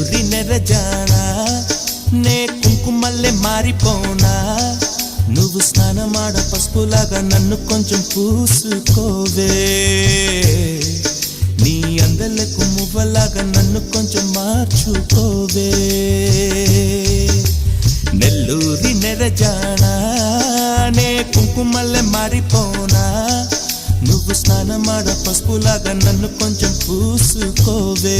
నెల్లూరి నెరజానా నే కుంకుమల్లే మారిపోనా నువ్వు స్నానమాడ పసుపులాగా నన్ను కొంచెం పూసుకోవే నీ అందలకు మువ్వలాగా నన్ను కొంచెం మార్చుకోవే నెల్లూరి నెరజానా నే కుంకుమల్లే మారిపోనా నువ్వు స్నానమాడ పసుపులాగా నన్ను కొంచెం పూసుకోవే